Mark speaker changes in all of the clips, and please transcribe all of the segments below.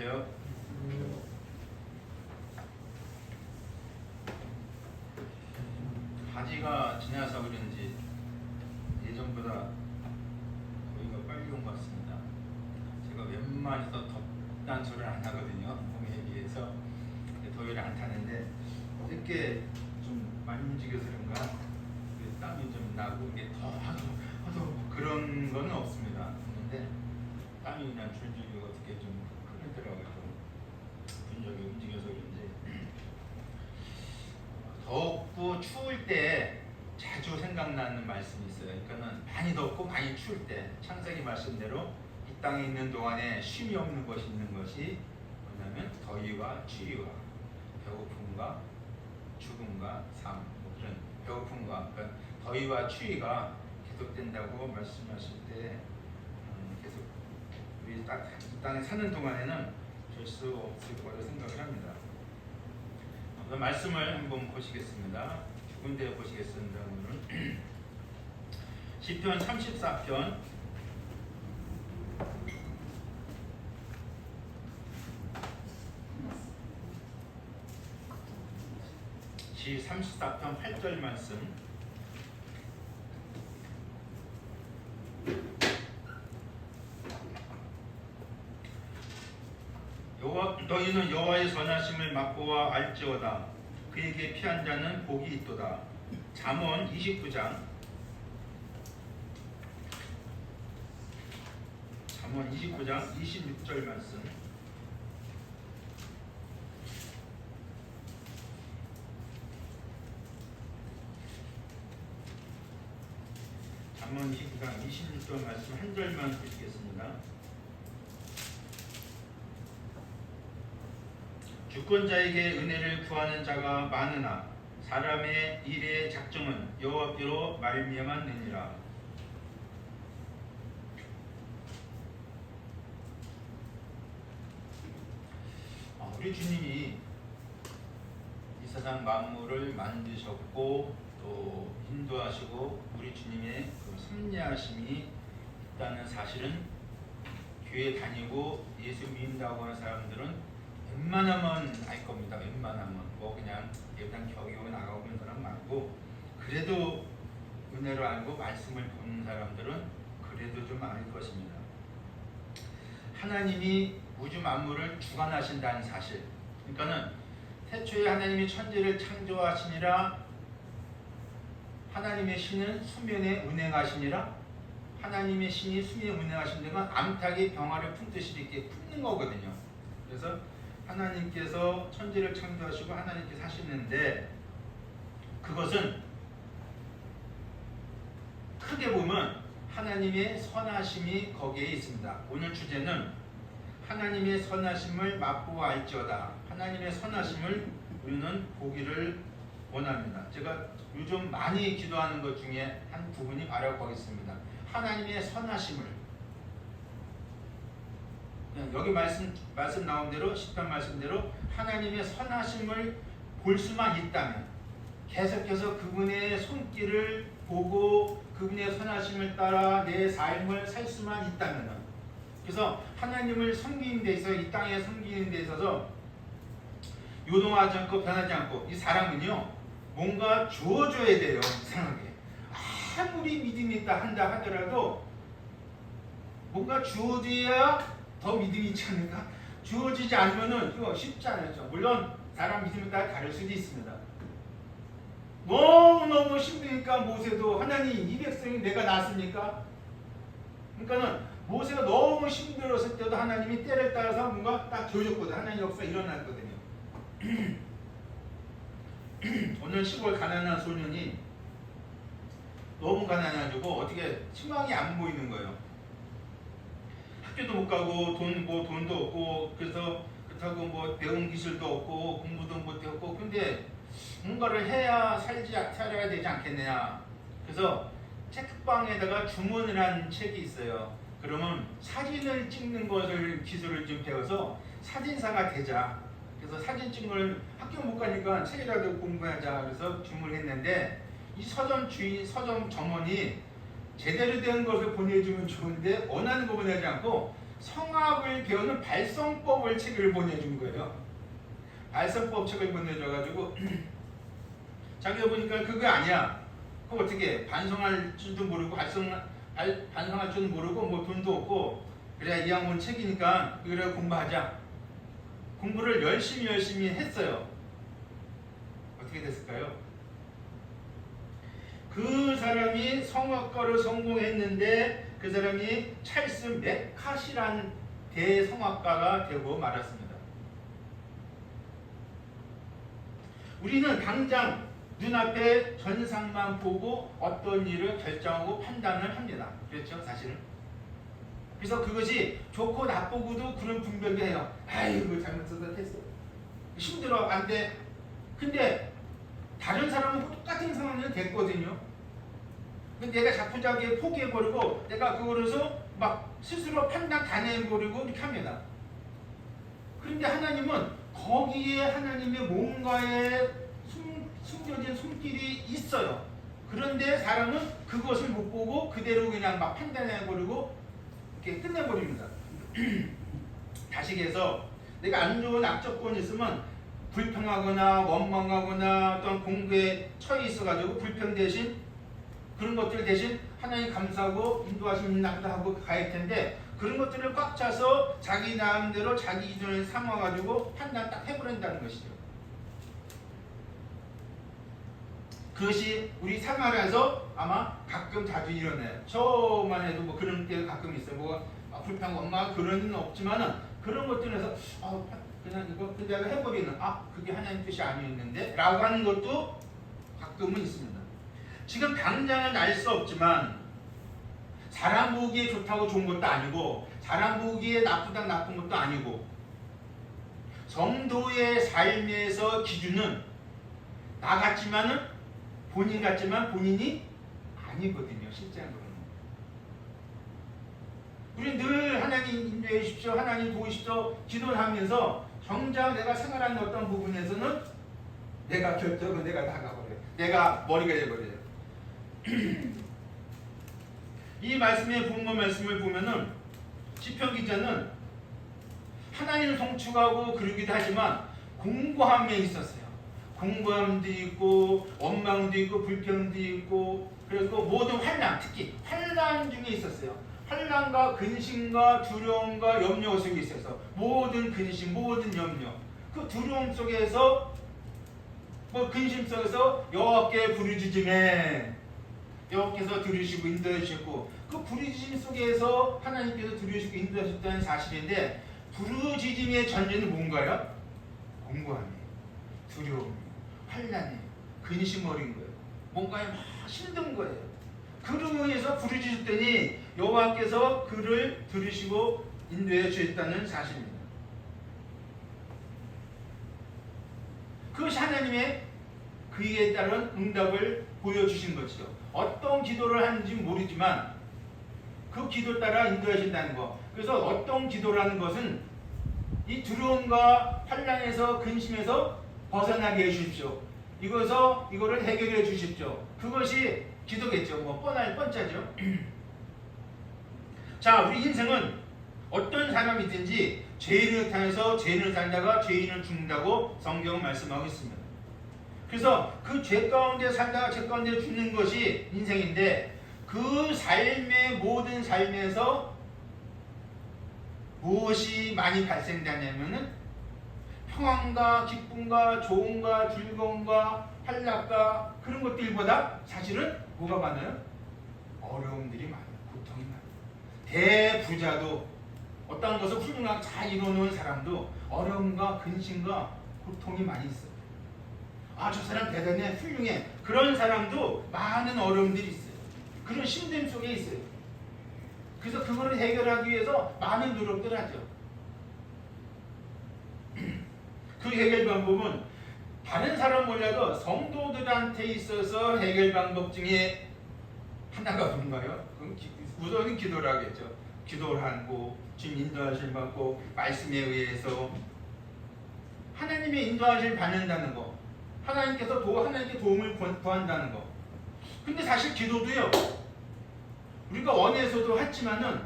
Speaker 1: 안녕하세요. 가지가 지나서 그런지 예전보다 거의가 빨리 온 것 같습니다. 제가 웬만해서 덥다는 소리를 안 하거든요. 몸에 비해서 더위를 안 타는데 어저께 좀 많이 움직여서 그런가 땀이 좀 나고 이게 더 그런 거는 없습니다. 근데 땀이 그냥 줄줄 어떻게 좀 흐르더라고요. 분적이 움직여서 그런지 덥고 추울 때 자주 생각나는 말씀이 있어요. 그러니까는 많이 덥고 많이 추울 때 창세기 말씀대로 이 땅에 있는 동안에 쉼이 없는 것이 있는 것이 뭐냐면 더위와 추위와 배고픔과 죽음과 삶, 뭐 그런 배고픔과 그러니까 더위와 추위가 계속된다고 말씀하실 때 계속 우리 이 땅에 사는 동안에는 될 수 없을 거라고 생각을 합니다. 그 말씀을 한번 보시겠습니다. 두 군데 보시겠습니다. 오늘은 시편 34편 시 34편 8절 말씀. 너희는 여호와의 선하심을 맛보아 알지어다. 그에게 피한 자는 복이 있도다. 잠언 29장 26절 말씀. 잠언 29장 26절 말씀 한 절만 보시겠습니다. 주권자에게 은혜를 구하는 자가 많으나 사람의 일의 작정은 여호와께로 말미암았느니라. 우리 주님이 이 세상 만물을 만드셨고 또 인도하시고 우리 주님의 그 섭리하심이 있다는 사실은 교회 다니고 예수 믿는다고 하는 사람들은 웬만하면 알 겁니다. 웬만하면 뭐 그냥 예배당 겨우 나가고 그런 사람 말고 그래도 은혜로 알고 말씀을 보는 사람들은 그래도 좀 알 것입니다. 하나님이 우주 만물을 주관하신다는 사실. 그러니까는 태초에 하나님이 천지를 창조하시니라. 하나님의 신은 수면에 운행하시니라. 하나님의 신이 수면에 운행하신 데가 암탉이 병아를 품듯이 이렇게 품는 거거든요. 그래서 하나님께서 천지를 창조하시고 하나님께서 하시는데 그것은 크게 보면 하나님의 선하심이 거기에 있습니다. 오늘 주제는 하나님의 선하심을 맛보아 알지어다. 하나님의 선하심을 우리는 보기를 원합니다. 제가 요즘 많이 기도하는 것 중에 한 부분이 바로 거기 있습니다. 하나님의 선하심을 여기 말씀 나온 대로 시편 말씀대로 하나님의 선하심을 볼 수만 있다면 계속해서 그분의 손길을 보고 그분의 선하심을 따라 내 삶을 살 수만 있다면 그래서 하나님을 섬기는 데 있어서 이 땅에 섬기는 데 있어서 요동하지 않고 변하지 않고 이 사람은요 뭔가 주어줘야 돼요. 이상하게 아무리 믿음이 있다 한다 하더라도 뭔가 주어줘야 더 믿음이 있지 않을까? 주어지지 않으면은 이거 쉽지 않죠. 물론 사람 믿음에 따라 다를 수도 있습니다. 너무너무 힘드니까 모세도 하나님 이 백성이 내가 낳았습니까? 그러니까는 모세가 너무 힘들었을 때도 하나님이 때를 따라서 뭔가 딱 줘줬거든. 하나님 역사 일어났거든요. 오늘 시골 가난한 소년이 너무 가난해가지고 어떻게 희망이 안 보이는 거예요. 학교도 못 가고 돈도 없고 그래서 그렇다고 뭐 배운 기술도 없고 공부도 못했고 근데 뭔가를 해야 살아야 되지 않겠느냐. 그래서 책방에다가 주문을 한 책이 있어요. 그러면 사진을 찍는 것을 기술을 좀 배워서 사진사가 되자. 그래서 사진 찍는 걸 학교 못 가니까 책이라도 공부하자. 그래서 주문을 했는데 이 서점 점원이 제대로 된 것을 보내주면 좋은데 원하는 거 보내지 않고 성악을 배우는 발성법을 책을 보내준 거예요. 발성법 책을 보내줘가지고 자기가 보니까 그거 아니야. 그거 어떻게 반성할 줄도 모르고 반성할 줄도 모르고 뭐 돈도 없고 그래 이 양반 책이니까 그래 공부하자. 공부를 열심히 했어요. 어떻게 됐을까요? 그 사람이 성악가로 성공했는데 그 사람이 찰스 맥카시란 대성악가가 되고 말았습니다. 우리는 당장 눈앞에 전상만 보고 어떤 일을 결정하고 판단을 합니다. 그렇죠? 사실은. 그래서 그것이 좋고 나쁘고도 그런 분별도 해요. 아이고 잘못해서 했어. 힘들어 안 돼. 근데 다른 사람은 똑같은 상황이 됐거든요. 근데 내가 자꾸자기 포기해버리고 내가 그거로서 막 스스로 판단 다 내버리고 이렇게 합니다. 그런데 하나님은 거기에 하나님의 뭔가에 숨겨진 손길이 있어요. 그런데 사람은 그것을 못 보고 그대로 그냥 막 판단해버리고 이렇게 끝내버립니다. 다시해서 내가 안 좋은 악조건이 있으면 불평하거나 원망하거나 어떤 공부에 처해 있어가지고 불평 대신 그런 것들 대신 하나님 감사하고 인도하시면 나도 하고 가야 텐데 그런 것들을 꽉 차서 자기 나름대로 자기 기준을 삼아가지고 판단 딱 해버린다는 것이죠. 그것이 우리 생활에서 아마 가끔 자주 일어나요. 저만 해도 뭐 그런 때가 가끔 있어요. 뭐 불평 원망 그런 건 없지만은 그런 것들에서 그냥 이거 그대로 해버리는 그게 하나님 뜻이 아니었는데 라고 하는 것도 가끔은 있습니다. 지금 당장은 알 수 없지만 사람 보기에 좋다고 좋은 것도 아니고 사람 보기에 나쁘다 나쁜 것도 아니고 성도의 삶에서 기준은 나 같지만은 본인 같지만 본인이 아니거든요. 실제로는 우리 늘 하나님 인도해 주십시오, 하나님 도우십시오 기도를 하면서 정작 내가 생활하는 어떤 부분에서는 내가 결정은 내가 나가버려요. 내가 머리가 돼버려요. 이 말씀의 본문 말씀을 보면은 시편 기자는 하나님을 송축하고 그러기도 하지만 공고함에 있었어요. 공고함도 있고 원망도 있고 불평도 있고 그리고 모든 환난, 특히 환난 중에 있었어요. 환난과 근심과 두려움과 염려 속에 있어서 모든 근심, 모든 염려, 그 두려움 속에서 근심 속에서 여호와께 부르짖음에 여호와께서 들으시고 인도해 주셨고 그 부르짖음 속에서 하나님께서 들으시고 인도하셨다는 사실인데 부르짖음의 전제는 뭔가요? 공고함이에요. 두려움, 환난이에요. 근심 어린 거예요. 뭔가에 막 힘든 거예요. 그로 인해서 부르짖었더니 여호와께서 그를 들으시고 인도해 주셨다는 사실입니다. 그것이 하나님의 그에 따른 응답을 보여주신 것이죠. 어떤 기도를 하는지 모르지만 그 기도 따라 인도하신다는 것. 그래서 어떤 기도라는 것은 이 두려움과 환난에서 근심에서 벗어나게 해주십시오. 이거를 해결해 주십시오. 그것이 기도겠죠. 뻔짜죠. 자, 우리 인생은 어떤 사람이든지 죄인을 당해서 죄인을 살다가 죄인을 죽는다고 성경은 말씀하고 있습니다. 그래서 그 죄 가운데 살다가 죄 가운데 죽는 것이 인생인데 그 삶의 모든 삶에서 무엇이 많이 발생되냐면은 평안과 기쁨과 좋음과 즐거움과 환락과 그런 것들보다 사실은 뭐가 많아요? 어려움들이 많아요. 고통이 많아요. 대부자도 어떤 것을 훌륭하게 잘 이뤄놓은 사람도 어려움과 근심과 고통이 많이 있어요. 저 사람 대단해, 훌륭해. 그런 사람도 많은 어려움들이 있어요. 그런 힘듦 속에 있어요. 그래서 그거를 해결하기 위해서 많은 노력들을 하죠. 그 해결 방법은 다른 사람 몰라도 성도들한테 있어서 해결 방법 중에 하나가 뭔가요? 우선은 기도를 하겠죠. 기도를 하고 주님 인도하실 받고 말씀에 의해서 하나님의 인도하실 받는다는 거. 하나님께 도움을 구한다는 거. 근데 사실 기도도요. 우리가 원에서도 했지만은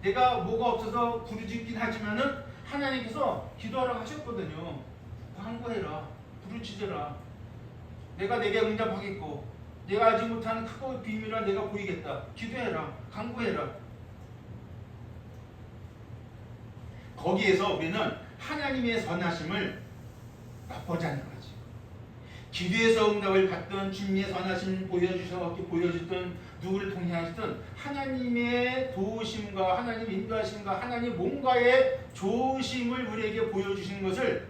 Speaker 1: 내가 뭐가 없어서 부르짖긴 하지만은 하나님께서 기도하라고 하셨거든요. 간구해라, 부르짖어라. 내가 내게 응답하겠고, 내가 알지 못하는 크고 비밀을 내가 보이겠다. 기도해라, 간구해라. 거기에서 우리는 하나님의 선하심을 맛보자는 거지. 기도에서 응답을 받던 주님의 선하심 보여주던 누구를 통해 하시든 하나님의 도우심과 하나님의 인도하심과 하나님 뭔가의 좋으심을 우리에게 보여주시는 것을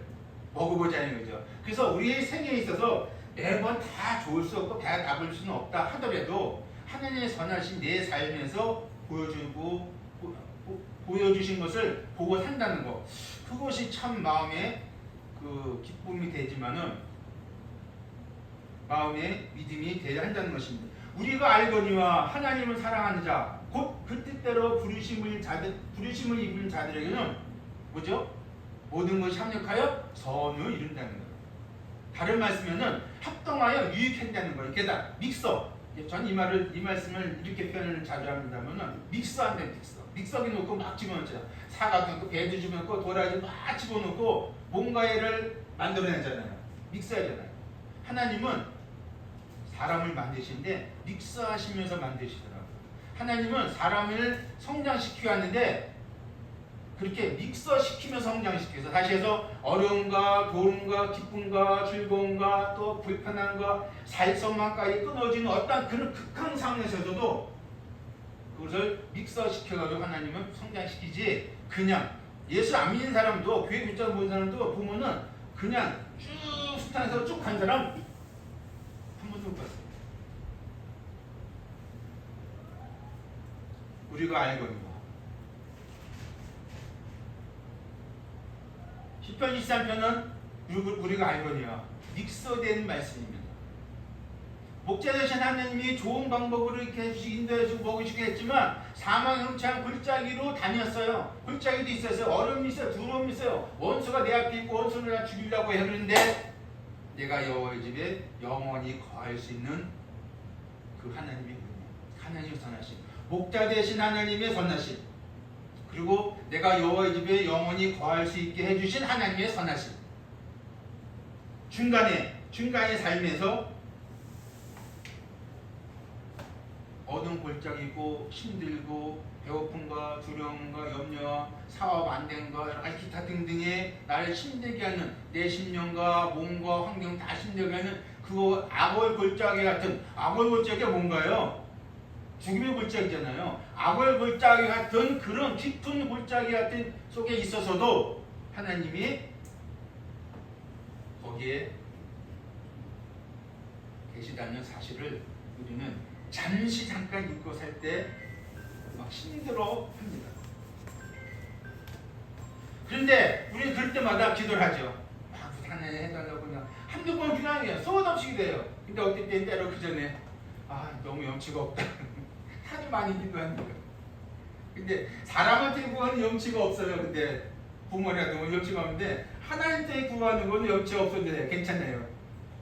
Speaker 1: 먹어보자는 거죠. 그래서 우리의 생애에 있어서 매번 다 좋을 수 없고 다 답을 수는 없다 하더라도 하나님의 선하심 내 삶에서 보여주신 것을 보고 산다는 것, 그것이 참 마음에 기쁨이 되지만은 마음의 믿음이 되어야 한다는 것입니다. 우리가 알거니와 하나님을 사랑하는 자, 곧 그 뜻대로 부르심을 입은 자들에게는 뭐죠? 모든 것이 합력하여 선을 이룬다는 거예요. 다른 말씀에는 합동하여 유익한다는 거예요. 게다가 믹서. 전 이 말씀을 이렇게 표현을 자주 합니다면은 믹서한다, 믹서기 놓고 막 집어넣잖아. 사과도 넣고 배도 집어넣고 도라지 막 집어넣고 뭔가를 만들어내잖아요. 믹서하잖아요. 하나님은 사람을 만드시는데 믹서하시면서 만드시더라고요. 하나님은 사람을 성장시키고 왔는데 그렇게 믹서시키면서 성장시켜서 다시 해서 어려움과 도움과 기쁨과 즐거움과 또 불편함과 살성만까지 끊어지는 어떤 그런 극한 상황에서도 그것을 믹서시켜가지고 하나님은 성장시키지, 그냥 예수 안 믿는 사람도 교회 문자 보는 사람도 보면은 그냥 쭉 스탄에서 쭉 간 사람 한 번도 못 봤어요. 우리가 알거든요. 시편 23편은 우리가 알거니와 믹서된 말씀입니다. 목자 되신 하나님이 좋은 방법으로 이렇게 해주시고 인도해주고 먹이시고 했지만 사망의 흠창 골짜기로 다녔어요. 골짜기도 있었어요. 어려움이 있어요. 두려움이 있어요. 원수가 내 앞에 있고 원수를 내가 죽이려고 했는데 내가 여호와의 집에 영원히 거할 수 있는 그 하나님의 은혜, 하나님의 선하심, 목자 되신 하나님의 선하심, 그리고 내가 여호와의 집에 영원히 거할 수 있게 해주신 하나님의 선하심. 중간의 삶에서 어두운 골짜기고 힘들고 배고픔과 두려움과 염려와 사업 안 된 거 여러 가지 기타 등등의 나를 힘들게 하는 내 심령과 몸과 환경 다 힘들게 하는 그 악월 골짜기 같은, 악월 골짜기가 뭔가요? 죽음의 골짜기잖아요. 악월 골짜기 같은 그런 깊은 골짜기 같은 속에 있어서도 하나님이 거기에 계시다는 사실을 우리는 잠시 잠깐 잊고 살 때 막 힘들어 합니다. 그런데 우리는 그럴 때마다 기도를 하죠. 막 하나님 해달라고 그냥 한두 번 그냥 소원없이 기도해요. 근데 어떨 때 때로 그 전에 너무 염치가 없다. 하도 많이 기도합니다. 근데 사람한테 구하는 염치가 없어요. 근데 부모라도 염치가 없는데 하나님한테 구하는 건 염치가 없어도 괜찮아요.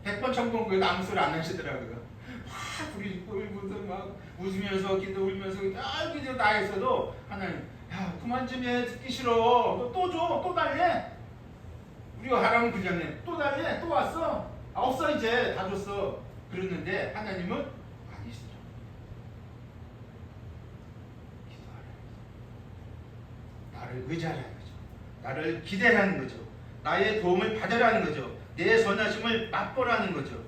Speaker 1: 100번 1000번 그래도 아무 소리 안 하시더라고요. 막 부리고 울면서 막 웃으면서 기도 울면서 기도 다 했어도 하나님, 야 그만 좀 해, 듣기 싫어. 또 줘, 또 달래. 우리가 하라면 그 전에 또 달래, 또 왔어. 없어 이제 다 줬어. 그랬는데 하나님은 아니시더라고요. 기도하라. 나를 의지하라는 거죠. 나를 기대하는 거죠. 나의 도움을 받으라는 거죠. 내 선하심을 맛보라는 거죠.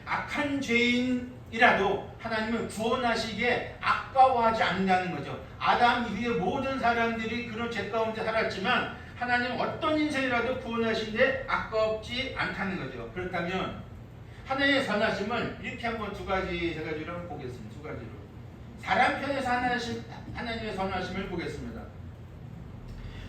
Speaker 1: 악한 죄인이라도 하나님은 구원하시기에 아까워하지 않는다는 거죠. 아담 이후의 모든 사람들이 그런 죄 가운데 살았지만 하나님은 어떤 인생이라도 구원하시는데 아깝지 않다는 거죠. 그렇다면 하나님의 선하심을 이렇게 한번 세 가지로 한번 보겠습니다. 두 가지로. 사람 편에서 하나님의 선하심을 보겠습니다.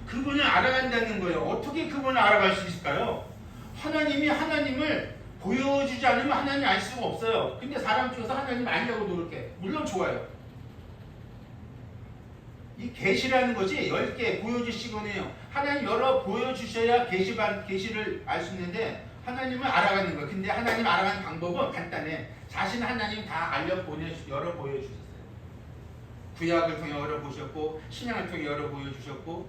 Speaker 1: 그분을 알아간다는 거예요. 어떻게 그분을 알아갈 수 있을까요? 하나님이 하나님을 보여주지 않으면 하나님 알 수가 없어요. 근데 사람 중에서 하나님 알려고 노력해. 물론 좋아요. 이 계시라는 것이 10개 보여주시곤 해요. 하나님 여러 보여주셔야 계시를 알 수 있는데 하나님을 알아가는 거예요. 근데 하나님 알아가는 방법은 간단해. 자신 하나님 다 열어 보여주셨어요. 구약을 통해 열어보셨고 신약을 통해 열어보여주셨고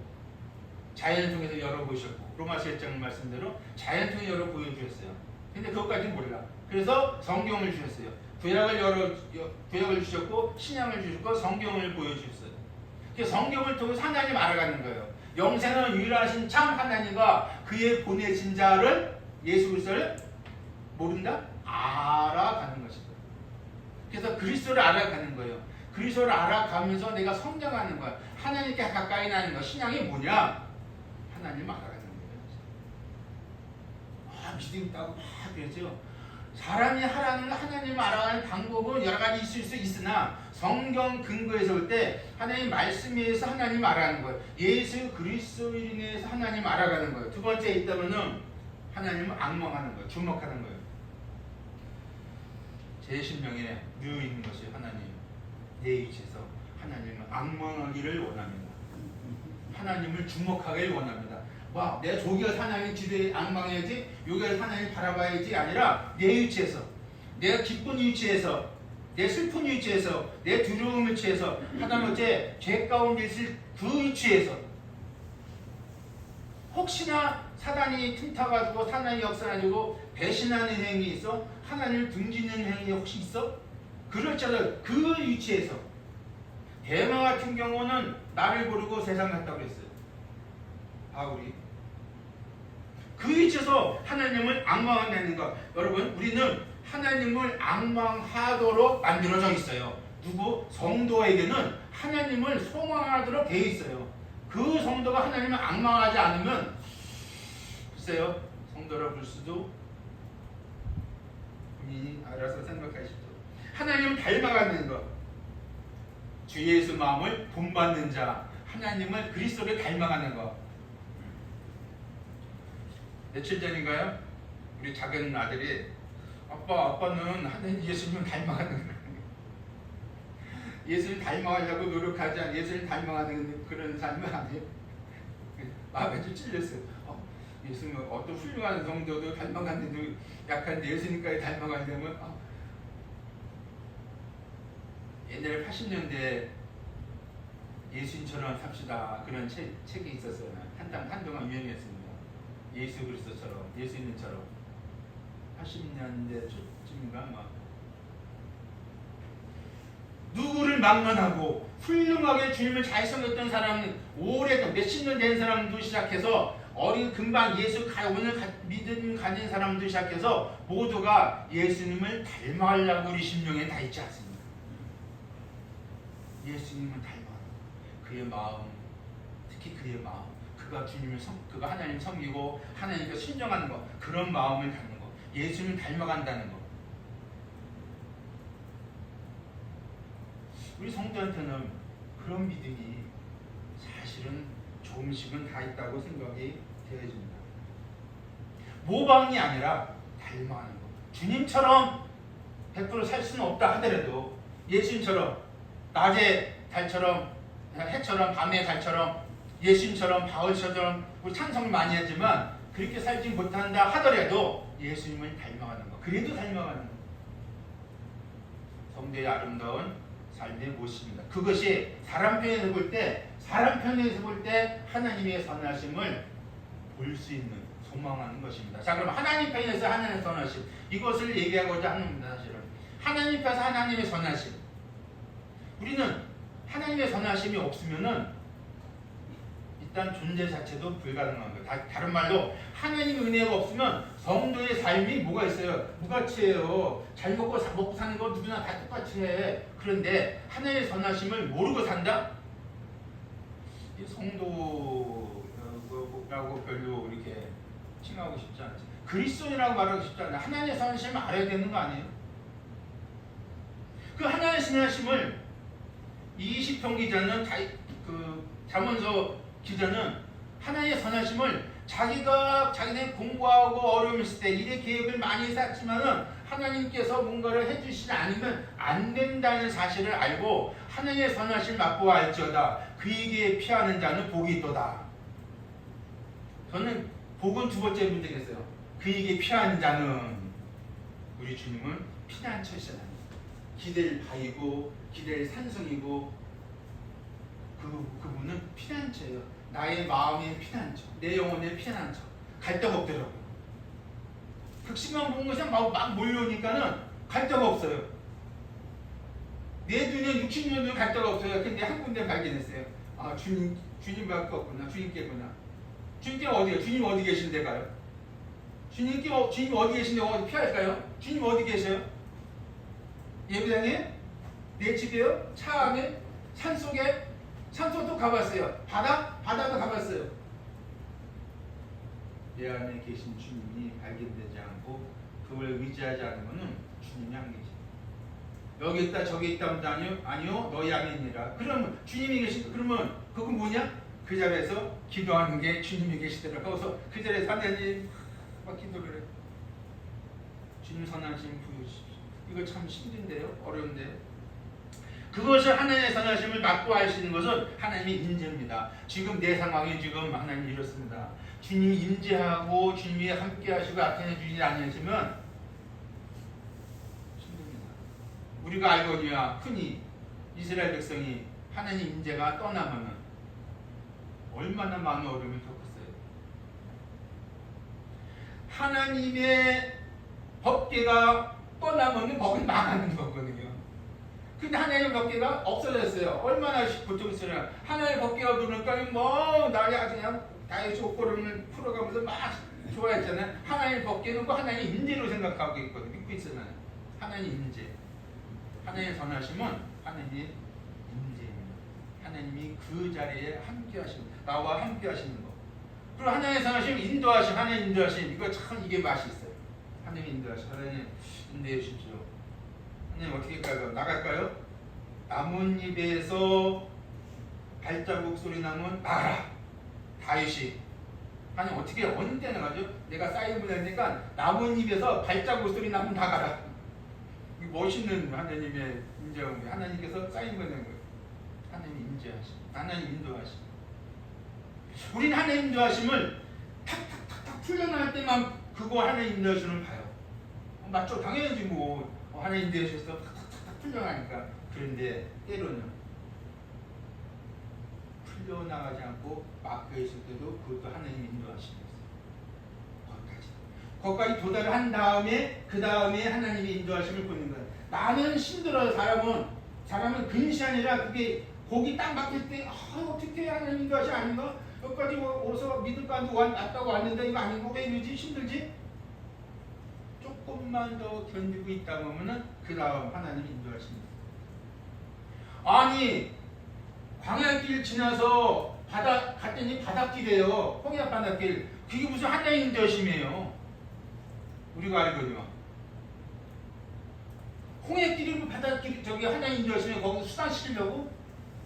Speaker 1: 자연을 통해서 열어보셨고 로마서 1장 말씀대로 자연을 통해 열어보여주셨어요. 근데 그것까지는 몰라. 그래서 성경을 주셨어요. 구약을 주셨고 신약을 주셨고 성경을 보여주셨어요. 그 성경을 통해서 하나님 알아가는 거예요. 영생은 유일하신 참 하나님과 그의 보내신 자를 예수 그리스도를 모른다? 알아가는 것이다. 그래서 그리스도를 알아가는 거예요. 그리스도를 알아가면서 내가 성장하는 거야. 하나님께 가까이 나는 거. 신앙이 뭐냐? 하나님 알아가는 거예요. 믿음 있다고 막 그러죠. 사람이 하라는 하나님 알아가는 방법은 여러 가지 있을 수 있으나 성경 근거에서 볼 때 하나님 말씀에 의해서 하나님 알아가는 거예요. 예수 그리스도로 인해서 하나님 알아가는 거예요. 두 번째 있다면은 하나님을 악망하는 거예요. 주목하는 거예요. 제 신명에 늘 있는 것이 하나님 내 위치에서 하나님을 악망하기를 원합니다. 하나님을 주목하길 원합니다. 와, 내가 저기가 하나님 지대에 악망해야지, 여기가 하나님 바라봐야지 아니라 내 위치에서, 내가 기쁜 위치에서, 내 슬픈 위치에서, 내 두려움 위치에서, 하다못해 죄 가운데 있을 그 위치에서 혹시나 사단이 틈타가지고 사단이 역사가지고 배신하는 행위 있어? 하나님을 등지는 행위 혹시 있어? 그렇잖아요. 그 위치에서 대마 같은 경우는 나를 버리고 세상 갔다고 그랬어요. 바울이 그 위치에서 하나님을 악망하는 것. 여러분, 우리는 하나님을 악망하도록 만들어져 있어요. 누구? 성도에게는 하나님을 소망하도록 되어 있어요. 그 성도가 하나님을 악망하지 않으면 글쎄요, 성도라 볼 수도 본인이 알아서 생각하시죠. 하나님을 닮아가는 것. 주 예수 마음을 본받는 자, 하나님을 그리스도를 닮아가는 것. 며칠 전인가요? 우리 작은 아들이 아빠는 하나님 예수님을 닮아가는 거예요. 예수님 닮아가려고 노력하지 않아. 예수님 닮아가는 그런 삶은 아니에요. 마음에 좀 찔렸어요. 예수님 어떤 훌륭한 성도도 닮아갔는데 약한 예수님까지 닮아가려면 옛날에 80년대 예수님처럼 삽시다 그런 책이 있었어요. 한동안 유행했습니다. 예수 그리스도처럼, 예수님처럼 80년대 초쯤인가 아마 누구를 막론하고 훌륭하게 주님을 잘 섬겼던 사람은 오래된 몇십 년 된 사람도 시작해서 어린 금방 예수 오늘 믿음 가진 사람도 시작해서 모두가 예수님을 닮아가려고 우리 심령에 다 있지 않습니까? 예수님을 닮아가는 그의 마음, 특히 그의 마음, 그가 하나님 섬기고 하나님께 순종하는 것, 그런 마음을 갖는 것, 예수님을 닮아간다는 것. 우리 성도한테는 그런 믿음이 사실은 조금씩은 다 있다고 생각이 되어집니다. 모방이 아니라 닮아가는 것. 주님처럼 100% 살 수는 없다 하더라도 예수님처럼 낮에 달처럼 해처럼 밤에 달처럼 예수님처럼 바울처럼 우리 찬송을 많이 하지만 그렇게 살지 못한다 하더라도 예수님을 닮아가는 것. 그래도 닮아가는 것. 성도의 아름다운 삶의 모습입니다. 그것이 사람 편에서 볼 때 하나님의 선하심을 볼 수 있는 소망하는 것입니다. 자, 그럼 하나님 편에서 하나님의 선하심, 이것을 얘기하고자 합니다. 사실은 하나님 편에서 하나님의 선하심, 우리는 하나님의 선하심이 없으면은 일단 존재 자체도 불가능한 거예요. 다른 말로 하나님의 은혜가 없으면 성도의 삶이 뭐가 있어요? 무가치예요. 잘 먹고 사는 거 누구나 다 똑같이 해. 그런데 하나님의 선하심을 모르고 산다? 성도라고 별로 이렇게 칭하고 싶지 않지. 그리스도인이라고 말하고 싶지 않아요. 하나님의 선하심을 알아야 되는 거 아니에요? 그 하나님의 선하심을 이 시편 기자는 잠언서 기자는 하나님의 선하심을 자기네 공부하고 어려움 있을 때 일의 계획을 많이 쌓지만은 하나님께서 뭔가를 해주시지 않으면 안 된다는 사실을 알고 하나님의 선하심을 맛보아 알지어다. 그에게 피하는 자는 복이 있도다. 저는 복은 두 번째 문제겠어요. 그에게 피하는 자는 우리 주님은 피난처시잖아요. 기댈 바위고 기댈 산성이고 그분은 피난처예요. 나의 마음의 피난처, 내 영혼의 피난처. 갈 데가 없더라고요. 극심한 본 것이 막 몰려오니까는 갈 데가 없어요. 내 눈에 60년을 갈 데가 없어요. 근데 한 군데 발견했어요. 아, 주님밖에 없구나. 주님께구나. 주님께 어디요? 주님 어디 계신데 가요? 주님 어디 계신데 어디 피할까요? 주님 어디 계셔요? 예배당에? 내 집이에요? 차 안에? 산속에? 산속도 가봤어요. 바다도 가봤어요. 내 안에 계신 주님이 발견되지 않고 그걸 의지하지 않으면 주님이 안 계시. 여기 있다 저기 있다 하면 아니요 너희 안에 있니라. 그러면 주님이 계신 그러면 그건 뭐냐? 그 자리에서 기도하는 게 주님이 계시더라. 거기서 그 자리에서 하나님 막 기도를 해. 주님 선하심 부여주십시오. 이거 참 힘든데요. 어려운데. 그것을 하나님의 선하심을 맛보 하시는 것은 하나님의 인재입니다. 지금 내 상황이 지금 하나님이 이렇습니다. 주님이 인재하고 주님이 함께 하시고 나타내 주지 아니하시면 힘듭니다. 우리가 알거니와 흔히 이스라엘 백성이 하나님 인재가 떠나면은 얼마나 많은 어려움을 겪었어요. 하나님의 법궤가 떠나면은 법은 망하는 거거든요. 근데 하나님의 법궤가 없어졌어요. 얼마나 고통스러워요. 하나님의 법궤가 그러니까 뭐 나를 아주 그냥 다윗이 옷걸음을 풀어가면서 막 좋아했잖아요. 하나님의 법궤는 그 하나님의 인재로 생각하고 있거든요. 믿고 있잖아요. 하나님의 인재. 하나님의 선하심은 하나님의 인재입니다. 하나님이 그 자리에 함께 하십니다. 나와 함께 하시는 거. 그리고 하나님의 선하심, 인도하심, 하나님 인도하심. 이거 참 이게 맛이 있어요. 하나님 인도하심. 하나님 인도해 주십시오. 하나님 어떻게 할까요? 나갈까요? 나뭇잎에서 발자국 소리 나면 나가라. 다윗이. 하나님 어떻게 어느 때 나가죠? 내가 사인을 하니까 나뭇잎에서 발자국 소리 나면 나가라. 멋있는 하나님의 인자함이 하나님께서 사인 보낸 거예요. 하나님 인자하심, 하나님 인도하심. 우리는 하나님 인도하심을 탁탁탁탁 풀려나갈 때만 그거 하나님 인도하심을 봐요. 맞죠? 당연하지 뭐 하나님 인도하셔서 탁탁탁탁 풀려나가니까. 그런데 때로는 풀려나가지 않고 막혀 있을 때도 그것도 하나님 인도하심이 있어요. 거기까지 도달을 한 다음에 그 다음에 하나님의 인도하심을 보는 거예요. 나는 힘들어요. 사람은 근시 아니라 그게 거기 딱 막힐 때 어떻게 하나님 인도하시 아닌가? 여기까지 오서 믿을까지 왔다고 왔는데 이거 아닌가? 왜 이러지? 힘들지? 조금만 더 견디고 있다 보면은 그 다음 하나님 인도하십니다. 아니 광야길 지나서 갔더니 바닷길이에요. 홍해 바닷길. 그게 무슨 하나님 인도하심이에요. 우리가 알거든요. 홍해길이고 바닷길 저기 하나님 인도하시면 거기서 수단시키려고?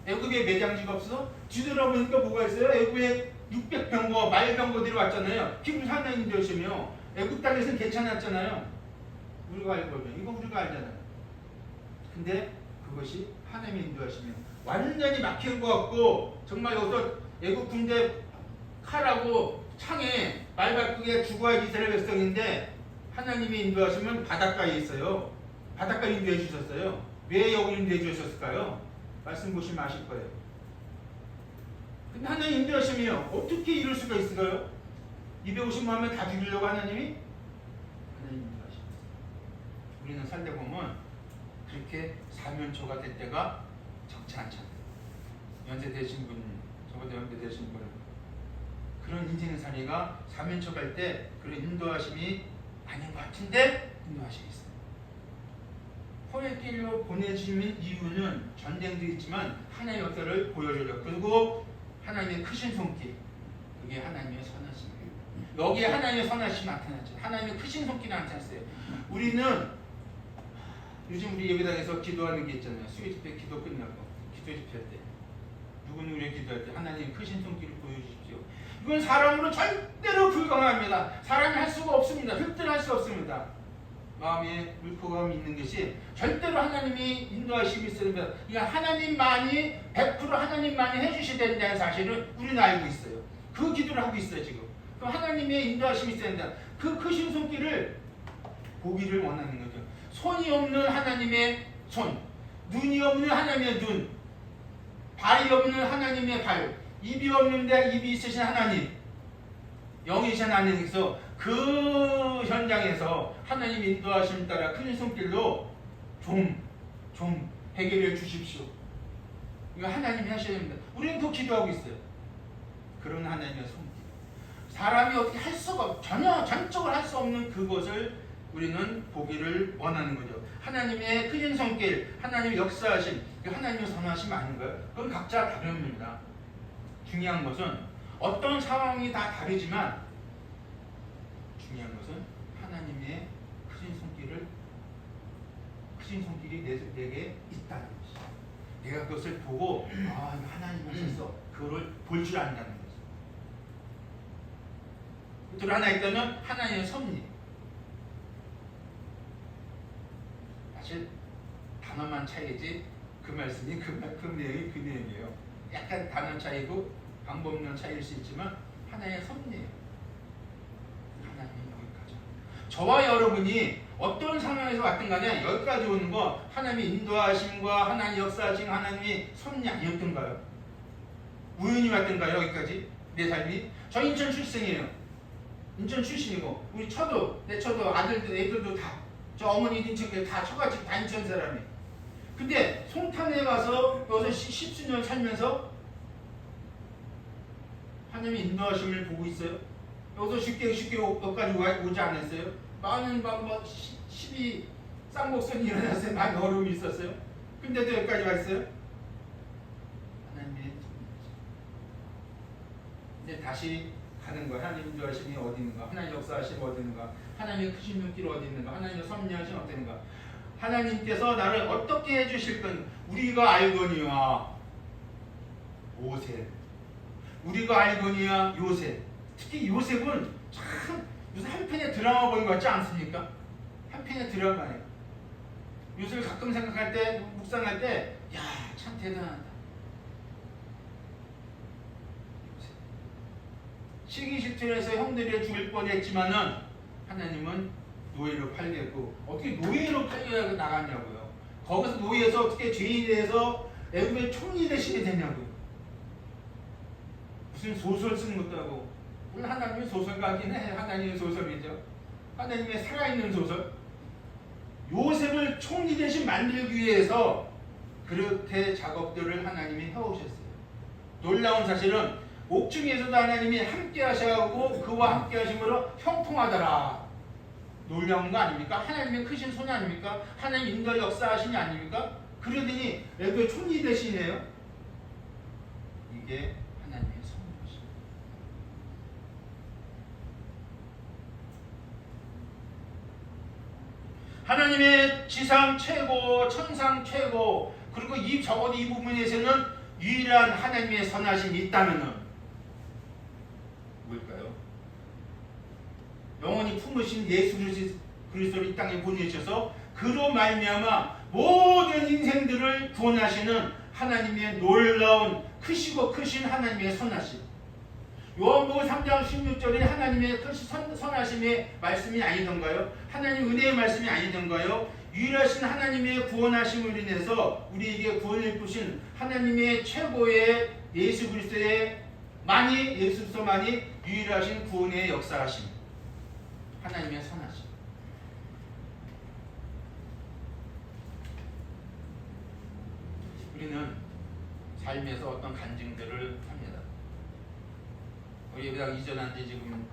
Speaker 1: 애굽에 매장지가 없어? 뒤돌아보니까 뭐가 있어요? 애굽에 600병거, 말병거들이 왔잖아요. 그게 무슨 하나님 인도하시며 애굽 땅에서는 괜찮았잖아요. 우리가 알거든요. 이거 우리가 알잖아요. 근데 그것이 하나님의 인도하시면 완전히 막힌 것 같고 정말 여기서 애굽 군대 칼하고 창에 말바꾸게 죽어야 이스라엘 백성인데 하나님이 인도하시면 바닷가에 있어요. 바닷가 인도해 주셨어요. 왜 여기 인도해 주셨을까요? 말씀 보시면 아실 거예요. 근데 하나님 인도하시면 어떻게 이럴 수가 있을까요? 250만 명 다 죽이려고 하나님이? 하나님 인도하십니다. 우리는 살다 보면 그렇게 사면초가 될 때가 적지 않잖아요. 연세 되신 분, 저보다 연세 되신 분 그런 인생의 사례가 사면초 갈 때 그런 인도하심이 아닌 것 같은데 인도하심이 있어요. 홍해길로 보내주신 이유는 전쟁도 있지만 하나님의 역사를 보여줘요. 그리고 하나님의 크신 손길, 그게 하나님의 선하심이에요. 여기에 하나님의 선하심이 나타났죠. 하나님의 크신 손길이 나타났어요. 우리는 요즘 우리 예배당에서 기도하는 게 있잖아요. 수요 집회 기도 끝나고 기도 집회 때 누구누구를 기도할 때 하나님 크신 손길을 보여주십시오. 이건 사람으로 절대로 불가능합니다. 사람이 할 수가 없습니다. 절대로 할 수 없습니다. 마음에 물고감이 있는 것이 절대로 하나님이 인도하심이 있어야 됩니다. 그러니까 하나님만이 100% 하나님만이 해주셔야 된다는 사실을 우리는 알고 있어요. 그 기도를 하고 있어요 지금. 그럼 하나님의 인도하심이 있어야 된다. 그 크신 손길을 보기를 원하는 거죠. 손이 없는 하나님의 손, 눈이 없는 하나님의 눈, 발이 없는 하나님의 발, 입이 없는데 입이 있으신 하나님, 영이신 하나님께서 그 현장에서 하나님 인도하심 따라 큰 손길로 좀 해결해 주십시오. 이거 하나님이 하셔야 됩니다. 우리는 그 기도하고 있어요. 그런 하나님의 손길. 사람이 어떻게 할 수가 전혀 전적으로 할 수 없는 그것을 우리는 보기를 원하는 거죠. 하나님의 크신 손길, 하나님의 역사하심, 하나님의 선하심 아닌가요? 그건 각자 다릅니다. 중요한 것은 어떤 상황이 다 다르지만 중요한 것은 하나님의 크신 손길이 내게 있다는 것이죠. 내가 그것을 보고 이거 하나님 하셨어. 그거를 볼 줄 안다는 거죠. 또 하나 있다면 하나님의 섭리. 사실 단어만 차이지 그 말씀이 그 내용이 그 내용이에요. 약간 단어 차이고 방법론 차이일 수 있지만 하나의 섭리예요. 하나님이 여기까지. 저와 여러분이 어떤 상황에서 왔든 간에 여기까지 오는 거 하나님의 인도하심과 하나님의 역사하심, 하나님의 섭리 아니었던가요? 우연히 왔던가요? 여기까지? 내 삶이? 저 인천 출생이에요. 인천 출신이고 우리 내 처도 아들도 애들도 다 저 어머니 인천에 다 처갓집 다 인천 사람이. 근데 송탄에 가서 여기서 십수년 살면서 하나님의 인도하심을 보고 있어요. 여기서 쉽게 여기까지 오지 않았어요. 많은 12 쌍곡선이 일어났어요. 많이 어려움이 있었어요. 근데도 여기까지 와 있어요. 하나님의 이제 다시 가는 거야. 하나님 인도하심이 어디 있는가? 하나님 역사하심이 어디 있는가? 하나님의 크신 눈길이 어디 있는가? 하나님의 섭리하심이 어디 있는가? 하나님께서 나를 어떻게 해주실 건 우리가 알거니와 모세, 우리가 알거니와 요셉. 특히 요셉은 참 무슨 한 편의 드라마 보는 것 같지 않습니까? 한 편의 드라마예요. 요셉을 가끔 생각할 때, 묵상할 때, 야, 참 대단하다. 시기실전에서 형들이 죽을 뻔했지만은 하나님은 노예로 팔렸고 어떻게 노예로 팔려 나갔냐고요. 거기서 노예에서 어떻게 죄인이 돼서 애굽의 총리 되시게 되냐고요. 무슨 소설 쓰는 것도 하고. 물론 하나님의 소설가긴 해. 하나님의 소설이죠. 하나님의 살아있는 소설. 요셉을 총리 대신 만들기 위해서 그렇게 작업들을 하나님이 해오셨어요. 놀라운 사실은 옥중에서도 하나님이 함께 하셔가고 그와 함께 하심으로 형통하더라. 놀라운 거 아닙니까? 하나님의 크신 손이 아닙니까? 하나님 인도 역사하심이 아닙니까? 그러더니 애굽의 총리 대신이에요. 이게 하나님의 선물이십니다. 하나님의 지상 최고, 천상 최고, 그리고 적어도 이 부분에서는 유일한 하나님의 선하심이 있다면은 뭘까요? 영원히 품으신 예수 그리스도를 이 땅에 보내셔서 그로 말미암아 모든 인생들을 구원하시는 하나님의 놀라운 크시고 크신 하나님의 선하심. 요한복음 3장 16절에 하나님의 선하심의 말씀이 아니던가요? 하나님 은혜의 말씀이 아니던가요? 유일하신 하나님의 구원하심을 인해서 우리에게 구원을 주신 하나님의 최고의 예수 그리스도만이 유일하신 구원의 역사하심, 하나님의 선하심. 우리는 삶에서 어떤 간증들을 합니다. 우리 예배당 이전한 지 지금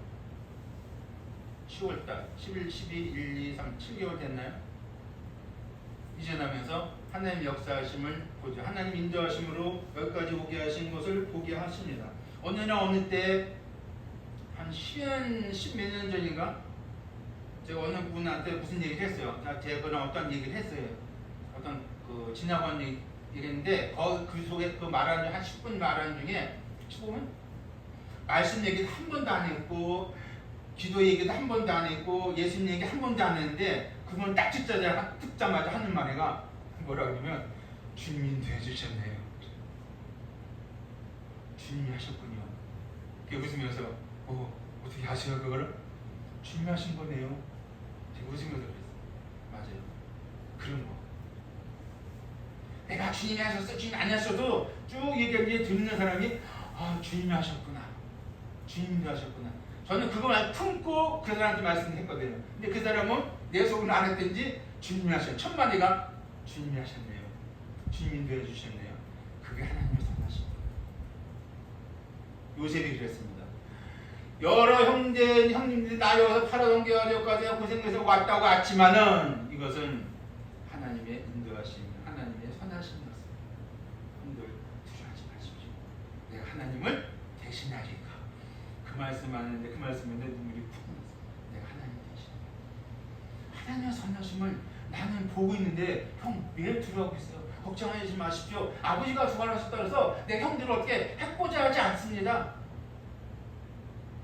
Speaker 1: 10월달, 11, 12, 1, 2, 3, 7개월 됐나요? 이전하면서 하나님 역사하심을 보죠. 하나님 인도하심으로 여기까지 오게 하신 것을 보게 하십니다. 어느 때 한 10몇 년 전인가 제가 어느 분한테 무슨 얘기를 했어요. 제가 어떤 얘기를 했어요. 어떤 그 지나간 얘기인데 그 속에 그 말하는 한 10분 말하는 중에 15분? 말씀 얘기도 한 번도 안 했고 기도 얘기도 한 번도 안 했고 예수님 얘기 한 번도 안 했는데 그분 딱 듣자마자 하는 말이가 뭐라 그러면 주님이 해주셨네요. 주님이 하셨군요. 그게 웃으면서 어떻게 아세요 그거를? 주님이 하신 거네요. 제가 웃으면서 그랬어요. 맞아요. 그런 거. 내가 주님이 하셨어, 주님이 안 하셔도 쭉 얘기하는데 듣는 사람이 주님이 하셨구나, 주님도 하셨구나. 저는 그걸 품고 그 사람한테 말씀했거든요. 근데 그 사람은 내 속은 안 했든지 주님이 하셨네요. 첫 마디가 주님이 하셨네요. 주님이 해주셨네요. 그게 하나님의 선하심. 요셉이 그랬습니다. 여러 형님들이 나 여기서 팔아넘겨 여기까지 고생해서 왔다고 왔지만은 이것은 하나님의 인도하심, 하나님의 선하심이었습니다. 형들 두려워하지 마십시오. 내가 하나님을 대신하리까. 그 말씀하는데 그 말씀인데 눈물이 푹 났어요. 내가 하나님 대신. 하나님의 선하심을 나는 보고 있는데 형 왜 두려워하고 있어요? 걱정하지 마십시오. 아버지가 주관하셨다 그래서 내 형들을 어떻게 해코자 하지 않습니다.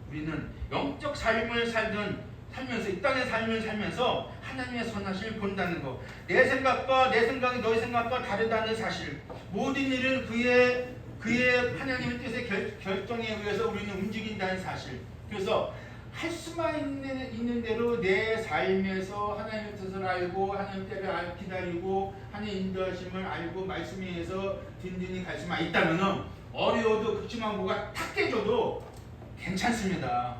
Speaker 1: 우리는 영적 삶을 살면서 이 땅의 삶을 살면서 하나님의 선하심을 본다는 것. 내 생각과 내 생각이 너의 생각과 다르다는 사실. 모든 일은 그의 하나님의 뜻의 결정에 의해서 우리는 움직인다는 사실. 그래서 할 수만 있는 대로 내 삶에서 하나님의 뜻을 알고 하나님 때를 기다리고 하나님의 인도하심을 알고 말씀에 의해서 든든히 갈 수만 있다면 어려워도 그치만 뭐가 탁 깨져도 괜찮습니다.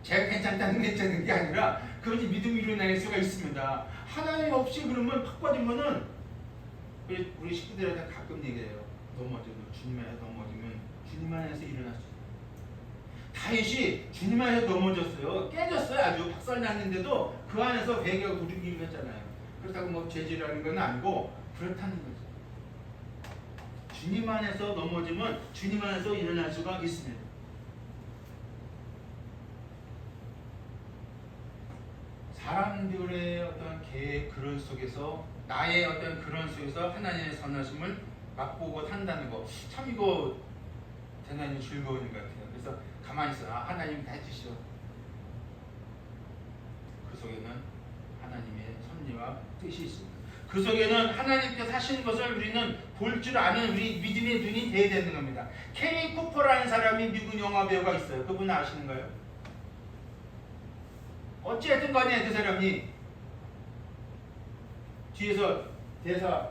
Speaker 1: 제가 괜찮다는 게 아니라 그것이 믿음이 일어날 수가 있습니다. 하나님 없이 그러면 팍 빠지면은 우리 식구들한테 가끔 얘기해요. 넘어지면 주님 안에서 넘어지면 주님 안에서 일어날 수 있어요. 다윗이 주님 안에서 넘어졌어요. 깨졌어요. 아주 박살났는데도 그 안에서 회개하고 부르기를 했잖아요. 그렇다고 뭐 죄질하는 건 아니고 그렇다는 거죠. 주님 안에서 넘어지면 주님 안에서 일어날 수가 있습니다. 사람들의 어떤 계획 그런 속에서 나의 어떤 그런 속에서 하나님의 선하심을 맛보고 산다는 거 참 이거 대단히 즐거운 것 같아요. 그래서 가만히 있어. 하나님 다 해주시오. 그 속에는 하나님의 섭리와 뜻이 있습니다. 그 속에는 하나님께서 하시는 것을 우리는 볼 줄 아는 우리 믿음의 눈이 돼야 되는 겁니다. 캐리 쿠퍼라는 사람이 미국 영화 배우가 있어요. 그분 아시는가요? 어찌했든 간에 그 사람이 뒤에서 대사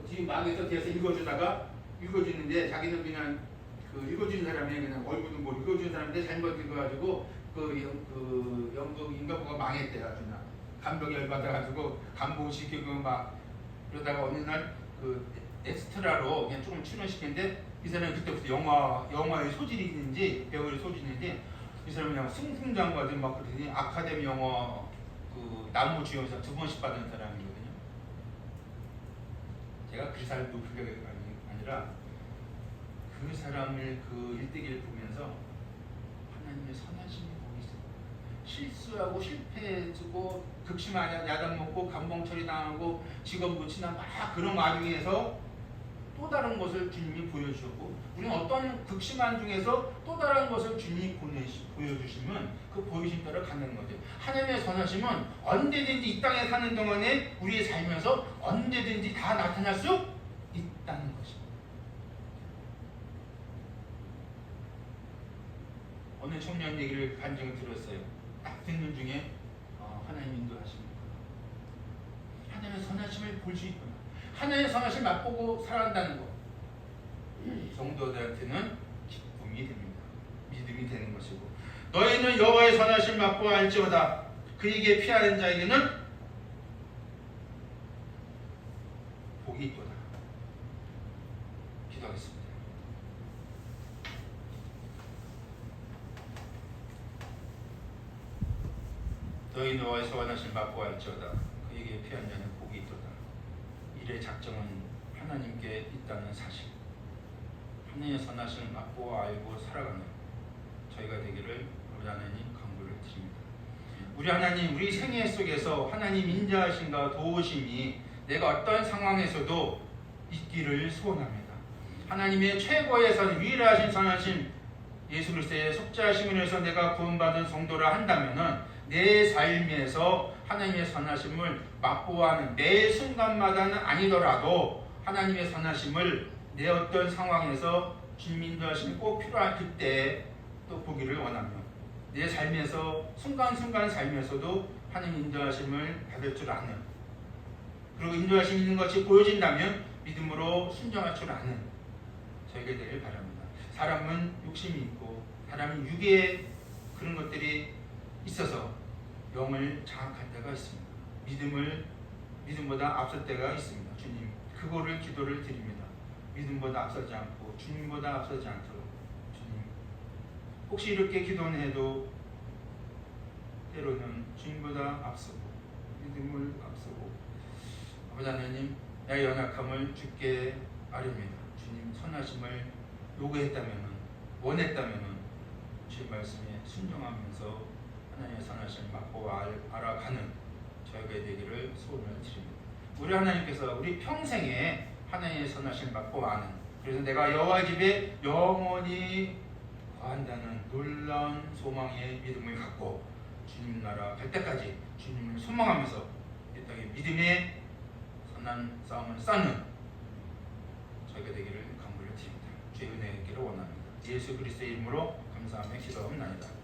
Speaker 1: 뒤 망에서 대사 읽어주는데 자기는 그냥 그 읽어주는 사람이 그냥 얼굴도 못 읽어주는 사람인데 잘못 읽어가지고 그 영국 인가부가 망했대요. 아주 나 감독이 열받아가지고 감봉시키고 막 그러다가 어느 날 그 엑스트라로 그냥 조금 출연시켰는데 이 사람이 그때부터 영화의 소질이 있는지 배우의 소질이 있는지 이 사람은 그냥 승승장구하더니 막 그러더니 아카데미 영화 그 남우주연상 2번씩 받은 사람이거든요. 제가 그 사람을 높이려고 아니라 그 사람을 그 일대기를 보면서 하나님의 선하심이 보고 있어요. 실수하고 실패해주고 극심한 야단 먹고 감봉 처리 당하고 직업 놓치나 막 그런 와중에서 또 다른 것을 주님이 보여주셨고 우리는 어떤 극심한 중에서 또 다른 것을 주님이 보여주시면 그 보여주신 대로 가는 거죠. 하나님의 선하심은 언제든지 이 땅에 사는 동안에 우리의 삶에서 언제든지 다 나타날 수 있다는 것입니다. 어느 청년 얘기를 간증을 들었어요. 딱 듣는 중에 하나님 인도하십니다. 하나님의 선하심을 볼 수 있구나. 하나님의 선하심을 맛보고 살아간다는 것. 성도들한테는 기쁨이 됩니다. 믿음이 되는 것이고 너희는 여호와의 선하심을 맛보아 알지어다. 그에게 피하는 자에게는 복이 있도다. 기도하겠습니다. 너희 여호와의 선하심을 맛보아 알지어다. 그에게 피하는 자는 복이 있도다. 일의 작정은 하나님께 있다는 사실. 하나님의 선하심을 맛보아 알고 살아가는 저희가 되기를 우리 하나님 간구를 드립니다. 우리 하나님, 우리 생애 속에서 하나님 인자하심과 도우심이 내가 어떤 상황에서도 있기를 소원합니다. 하나님의 최고의 선, 유일하신 선하심 예수 그리스도의 속죄하심을 위해서 내가 구원받은 성도라 한다면은 내 삶에서 하나님의 선하심을 맛보아하는 매 순간마다는 아니더라도 하나님의 선하심을 내 어떤 상황에서 주님 인도하심이 꼭 필요할 그때 또 보기를 원하며 내 삶에서 순간순간 삶에서도 하나님 인도하심을 받을 줄 아는 그리고 인도하심이 있는 것이 보여진다면 믿음으로 순종할 줄 아는 저희가 되길 바랍니다. 사람은 욕심이 있고 사람은 육의 그런 것들이 있어서 영을 장악할 때가 있습니다. 믿음보다 앞설 때가 있습니다. 주님, 그거를 기도를 드립니다. 믿음보다 앞서지 않고 주님보다 앞서지 않도록 주님, 혹시 이렇게 기도는 해도 때로는 주님보다 앞서고 믿음을 앞서고 아버지 하나님, 나의 연약함을 주께 아뢰옵니다. 주님 선하심을 요구했다면 원했다면 주의 말씀에 순종하면서 하나님의 선하심을 맛보고 알아가는 저희가 되기를 소원을 드립니다. 우리 하나님께서 우리 평생에 하나님의 선하심을 맛보고 아는, 그래서 내가 여호와 집에 영원히 거한다는 놀라운 소망의 믿음을 갖고 주님 나라 갈 때까지 주님을 소망하면서 이 땅에 믿음의 선한 싸움을 쌓는 저희가 되기를 간구를 드립니다. 주의 은혜 있기를 원합니다. 예수 그리스도의 이름으로 감사하며 기도하옵나이다.